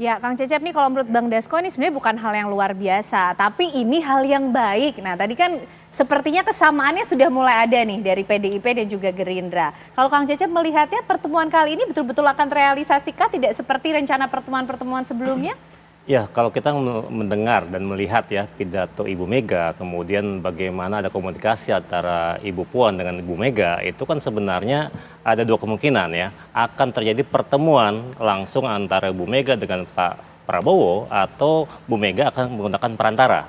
Ya, Kang Cecep nih kalau menurut Bang Dasko ini sebenarnya bukan hal yang luar biasa, tapi ini hal yang baik. Nah, tadi kan sepertinya kesamaannya sudah mulai ada nih dari PDIP dan juga Gerindra. Kalau Kang Cecep melihatnya pertemuan kali ini betul-betul akan realisasikan tidak seperti rencana pertemuan-pertemuan sebelumnya? Ya, kalau kita mendengar dan melihat ya pidato Ibu Mega, kemudian bagaimana ada komunikasi antara Ibu Puan dengan Ibu Mega, itu kan sebenarnya ada dua kemungkinan ya. Akan terjadi pertemuan langsung antara Ibu Mega dengan Pak Prabowo atau Bu Mega akan menggunakan perantara.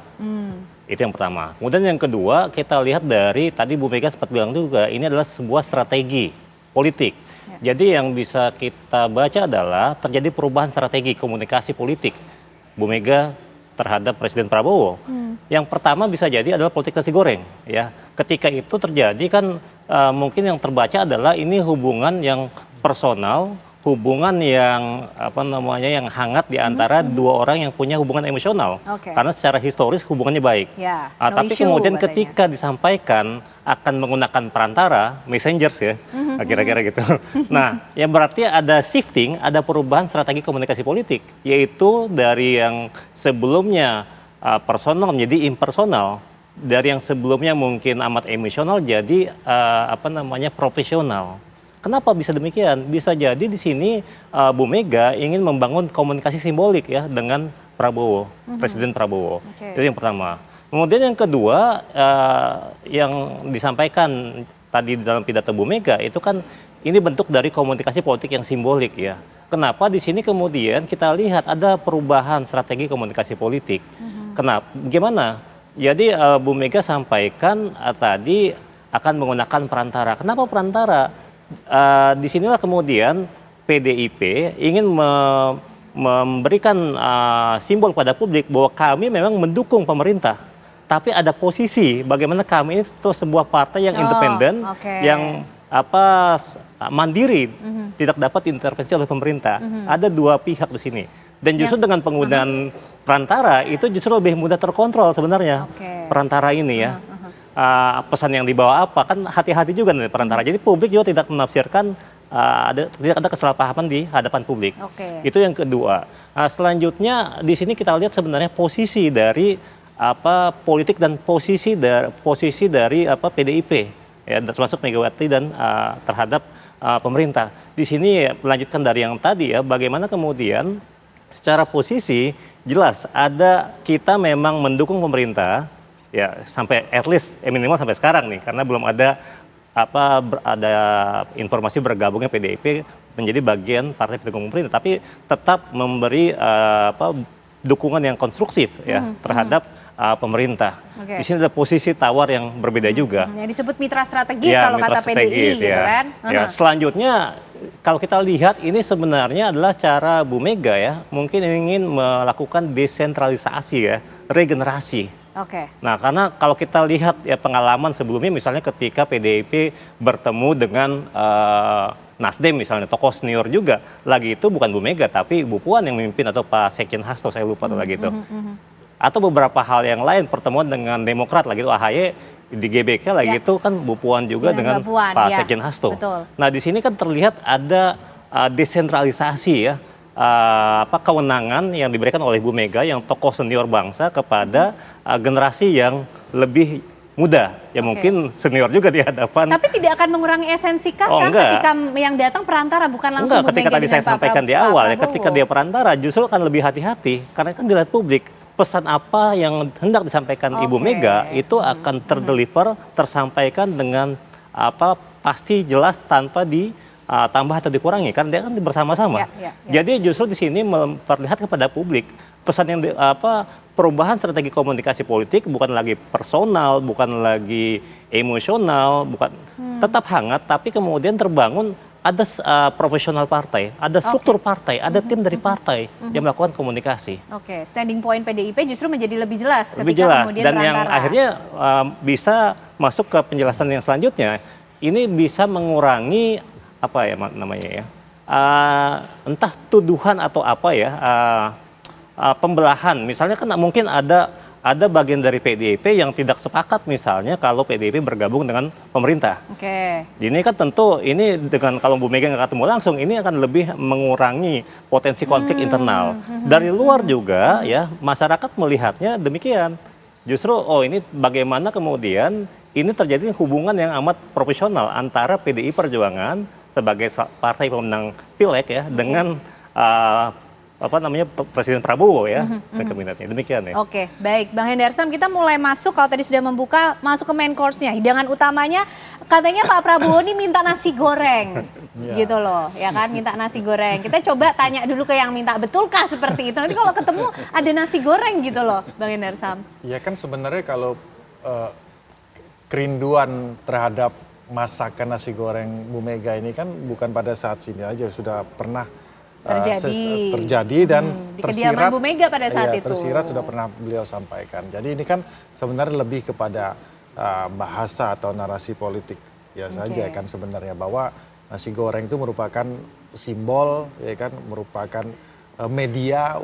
Itu yang pertama. Kemudian yang kedua, kita lihat dari tadi Bu Mega sempat bilang juga, ini adalah sebuah strategi politik. Jadi yang bisa kita baca adalah terjadi perubahan strategi komunikasi politik Bu Mega terhadap Presiden Prabowo. Yang pertama bisa jadi adalah politik nasi goreng, ya. Ketika itu terjadi kan mungkin yang terbaca adalah ini hubungan yang personal, hubungan yang yang hangat di antara dua orang yang punya hubungan emosional. Karena secara historis hubungannya baik. Tapi kemudian ketika disampaikan akan menggunakan perantara, messengers ya, kira-kira gitu. Nah, yang berarti ada shifting, ada perubahan strategi komunikasi politik, yaitu dari yang sebelumnya personal menjadi impersonal, dari yang sebelumnya mungkin amat emosional jadi profesional. Kenapa bisa demikian? Bisa jadi di sini Bu Mega ingin membangun komunikasi simbolik ya dengan Prabowo, Presiden Prabowo. Itu yang pertama. Kemudian yang kedua yang disampaikan tadi dalam pidato Bu Mega itu kan ini bentuk dari komunikasi politik yang simbolik ya. Kenapa di sini kemudian kita lihat ada perubahan strategi komunikasi politik? Kenapa? Gimana? Jadi Bu Mega sampaikan tadi akan menggunakan perantara. Kenapa perantara? Disinilah kemudian PDIP ingin memberikan simbol pada publik bahwa kami memang mendukung pemerintah, tapi ada posisi bagaimana kami ini sebuah partai yang independen, yang mandiri, tidak dapat intervensi oleh pemerintah. Ada dua pihak di sini, dan justru dengan penggunaan perantara itu justru lebih mudah terkontrol sebenarnya perantara ini ya. Pesan yang dibawa apa kan hati-hati juga nih perantara. Jadi publik juga tidak menafsirkan tidak ada kesalahpahaman di hadapan publik. Itu yang kedua. Selanjutnya di sini kita lihat sebenarnya posisi dari politik dan posisi dari PDIP ya, termasuk Megawati dan terhadap pemerintah. Di sini melanjutkan dari yang tadi ya, bagaimana kemudian secara posisi jelas ada kita memang mendukung pemerintah. Ya sampai at least minimal sampai sekarang nih, karena belum ada ada informasi bergabungnya PDIP menjadi bagian partai pendukung pemerintah, tapi tetap memberi dukungan yang konstruktif ya terhadap pemerintah. Di sini ada posisi tawar yang berbeda juga. Yang disebut mitra strategis kalau kata PDI gitu kan. Selanjutnya kalau kita lihat ini sebenarnya adalah cara Bu Mega ya mungkin ingin melakukan desentralisasi ya, regenerasi. Nah, karena kalau kita lihat ya pengalaman sebelumnya misalnya ketika PDIP bertemu dengan Nasdem misalnya, tokoh senior juga, lagi itu bukan Bu Mega tapi Bu Puan yang memimpin atau Pak Sekjen Hasto, saya lupa lagi itu. Atau beberapa hal yang lain, pertemuan dengan Demokrat lagi itu AHY di GBK lagi itu kan Bu Puan juga dengan Pak Sekjen Hasto. Nah, di sini kan terlihat ada desentralisasi ya. Kewenangan yang diberikan oleh Bu Mega yang tokoh senior bangsa kepada generasi yang lebih muda, ya mungkin senior juga di hadapan. Tapi tidak akan mengurangi esensi kan ketika yang datang perantara bukan langsung Bu Mega. Ketika tadi saya sampaikan di awal ya, ketika dia perantara justru akan lebih hati-hati karena kan dilihat publik pesan apa yang hendak disampaikan Ibu Mega itu akan terdeliver, tersampaikan dengan pasti jelas tanpa tambah atau dikurangi, karena dia kan bersama-sama. Jadi justru di sini memperlihatkan kepada publik pesan yang perubahan strategi komunikasi politik bukan lagi personal, bukan lagi emosional, bukan tetap hangat, tapi kemudian terbangun ada profesional partai, ada struktur partai, ada tim dari partai yang melakukan komunikasi. Standing point PDIP justru menjadi lebih jelas lebih jelas kemudian dan yang akhirnya bisa masuk ke penjelasan yang selanjutnya. Ini bisa mengurangi entah tuduhan atau pembelahan. Misalnya kan mungkin ada ada bagian dari PDIP yang tidak sepakat misalnya kalau PDIP bergabung dengan pemerintah. Oke. Ini kan tentu ini dengan kalau Bu Mega nggak ketemu langsung ini akan lebih mengurangi potensi konflik internal. Dari luar juga ya masyarakat melihatnya demikian. Justru ini bagaimana kemudian ini terjadi hubungan yang amat profesional antara PDI Perjuangan sebagai partai pemenang Pileg ya dengan Presiden Prabowo ya ke kabinetnya. Demikian ya. Oke, baik. Bang Hendarsam, kita mulai masuk, kalau tadi sudah membuka, masuk ke main course-nya. Hidangan utamanya, katanya Pak Prabowo ini minta nasi goreng. Gitu loh, ya kan, minta nasi goreng. Kita coba tanya dulu ke yang minta, betulkah seperti itu? Nanti kalau ketemu ada nasi goreng gitu loh, Bang Hendarsam. Ya kan sebenarnya kalau kerinduan terhadap masakan nasi goreng Bu Mega ini kan bukan pada saat sini aja, sudah pernah terjadi dan di kediaman Bu Mega pada saat itu. Tersirat sudah pernah beliau sampaikan. Jadi ini kan sebenarnya lebih kepada bahasa atau narasi politik ya saja kan sebenarnya, bahwa nasi goreng itu merupakan simbol ya kan, merupakan media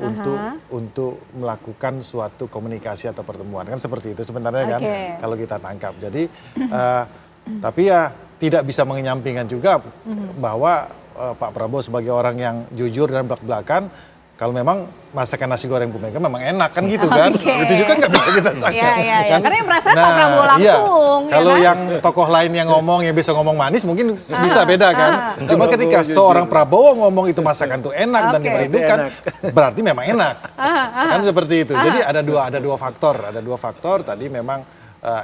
untuk melakukan suatu komunikasi atau pertemuan kan, seperti itu sebenarnya kan kalau kita tangkap. Jadi tapi ya tidak bisa mengenyampingkan juga bahwa Pak Prabowo sebagai orang yang jujur dan belak-belakan, kalau memang masakan nasi goreng Bu Mega memang enak kan gitu kan. Itu juga nggak bisa kita sangka. Iya. Karena yang perasaan Pak Prabowo langsung. Iya. Kalau yang tokoh lain yang ngomong, yang bisa ngomong manis mungkin bisa beda kan. Cuma ketika seorang Prabowo ngomong itu masakan itu enak dan dimerindukan, berarti memang enak. Kan seperti itu. Jadi ada dua faktor tadi memang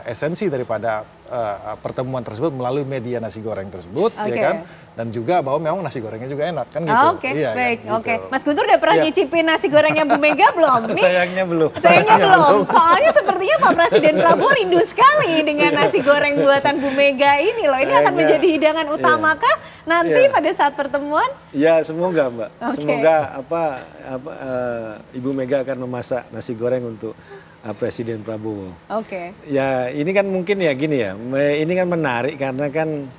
esensi daripada pertemuan tersebut melalui media nasi goreng tersebut, ya kan, dan juga bahwa memang nasi gorengnya juga enak kan gitu. Iya, baik, kan, gitu. Mas Guntur udah pernah nyicipin nasi gorengnya Bu Mega belum? Sayangnya belum. Soalnya sepertinya Pak Presiden Prabowo rindu sekali dengan nasi goreng buatan Bu Mega ini loh. Ini akan menjadi hidangan utama kah nanti pada saat pertemuan? Ya semoga Mbak. Semoga Ibu Mega akan memasak nasi goreng untuk Presiden Prabowo. Ya ini kan mungkin ya gini ya, ini kan menarik karena kan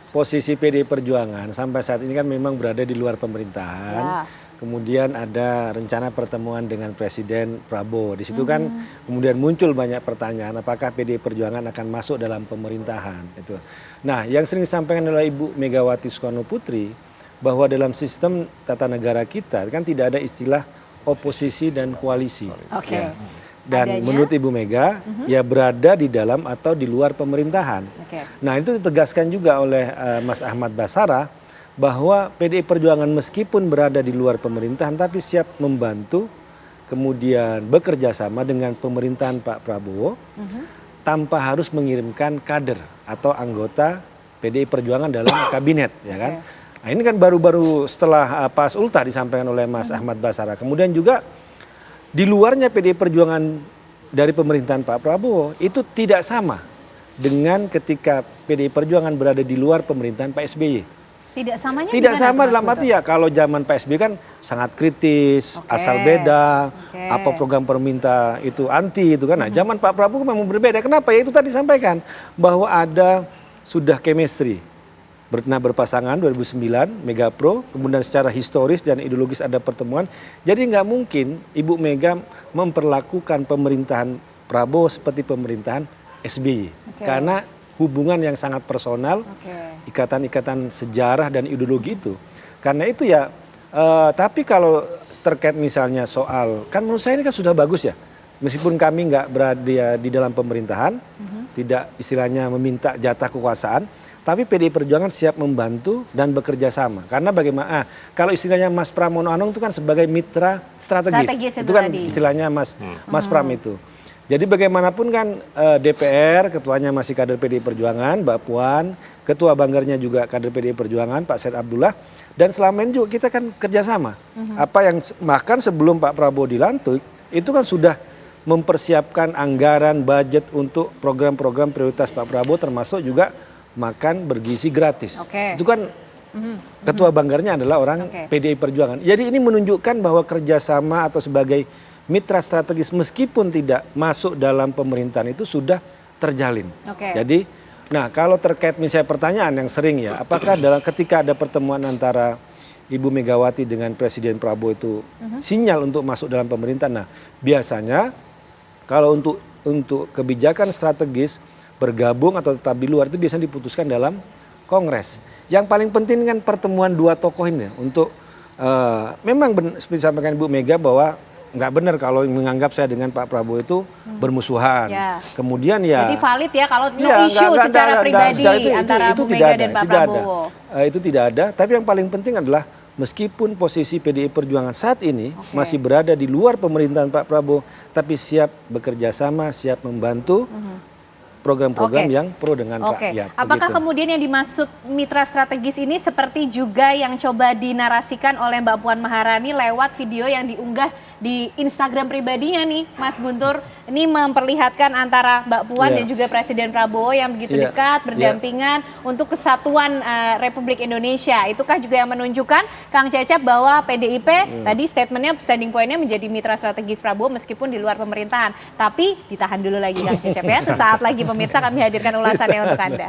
posisi PD Perjuangan sampai saat ini kan memang berada di luar pemerintahan. Kemudian ada rencana pertemuan dengan Presiden Prabowo. Di situ kan kemudian muncul banyak pertanyaan, apakah PD Perjuangan akan masuk dalam pemerintahan itu. Nah, yang sering disampaikan oleh Ibu Megawati Soekarno Putri bahwa dalam sistem tata negara kita kan tidak ada istilah oposisi dan koalisi. Ya. Dan menurut Ibu Mega ya berada di dalam atau di luar pemerintahan. Nah itu ditegaskan juga oleh Mas Ahmad Basara bahwa PDI Perjuangan meskipun berada di luar pemerintahan tapi siap membantu kemudian bekerja sama dengan pemerintahan Pak Prabowo tanpa harus mengirimkan kader atau anggota PDI Perjuangan dalam kabinet, ya kan? Nah ini kan baru-baru setelah Pas Ultah disampaikan oleh Mas Ahmad Basara. Kemudian juga di luarnya PDI Perjuangan dari pemerintahan Pak Prabowo itu tidak sama dengan ketika PDI Perjuangan berada di luar pemerintahan Pak SBY. Tidak sama dalam arti ya kalau zaman Pak SBY kan sangat kritis, asal beda, apa program pemerintah itu anti itu kan. Nah zaman Pak Prabowo memang berbeda. Kenapa? Ya itu tadi disampaikan bahwa ada sudah chemistry. Pernah berpasangan 2009 Megapro, kemudian secara historis dan ideologis ada pertemuan. Jadi nggak mungkin Ibu Mega memperlakukan pemerintahan Prabowo seperti pemerintahan SBY. Karena hubungan yang sangat personal, ikatan-ikatan sejarah dan ideologi itu. Karena itu ya, tapi kalau terkait misalnya soal, kan menurut saya ini kan sudah bagus ya. Meskipun kami nggak berada di dalam pemerintahan, tidak istilahnya meminta jatah kekuasaan, tapi PDI Perjuangan siap membantu dan bekerja sama. Karena bagaimana, kalau istilahnya Mas Pramono Anung itu kan sebagai mitra strategis itu kan tadi istilahnya Mas Pram itu. Jadi bagaimanapun kan DPR, ketuanya masih kader PDI Perjuangan, Mbak Puan, ketua banggarnya juga kader PDI Perjuangan, Pak Said Abdullah, dan selama ini juga kita kan kerjasama. Apa yang bahkan sebelum Pak Prabowo dilantik, itu kan sudah mempersiapkan anggaran budget untuk program-program prioritas Pak Prabowo, termasuk juga makan bergizi gratis. Itu kan ketua banggarnya adalah orang PDI Perjuangan. Jadi ini menunjukkan bahwa kerjasama atau sebagai mitra strategis meskipun tidak masuk dalam pemerintahan itu sudah terjalin. Jadi, nah kalau terkait misalnya pertanyaan yang sering ya, apakah ketika ada pertemuan antara Ibu Megawati dengan Presiden Prabowo itu sinyal untuk masuk dalam pemerintahan? Nah biasanya kalau untuk kebijakan strategis bergabung atau tetap di luar itu biasanya diputuskan dalam Kongres. Yang paling penting kan pertemuan dua tokoh ini untuk memang seperti disampaikan Ibu Mega bahwa nggak benar kalau menganggap saya dengan Pak Prabowo itu bermusuhan. Ya. Kemudian ya. Jadi valid ya kalau no issue secara pribadi antara Bu Mega dan Pak Prabowo. Itu tidak ada. Tapi yang paling penting adalah meskipun posisi PDI Perjuangan saat ini masih berada di luar pemerintahan Pak Prabowo, tapi siap bekerja sama, siap membantu program-program yang pro dengan rakyat. Apakah kemudian yang dimaksud mitra strategis ini seperti juga yang coba dinarasikan oleh Mbak Puan Maharani lewat video yang diunggah di Instagram pribadinya nih, Mas Guntur? Ini memperlihatkan antara Mbak Puan dan juga Presiden Prabowo yang begitu dekat, berdampingan untuk kesatuan Republik Indonesia. Itukah juga yang menunjukkan, Kang Cecep, bahwa PDIP tadi statementnya, standing point-nya menjadi mitra strategis Prabowo meskipun di luar pemerintahan. Tapi ditahan dulu lagi Kang Cecep ya, sesaat lagi pemirsa kami hadirkan ulasannya untuk Anda.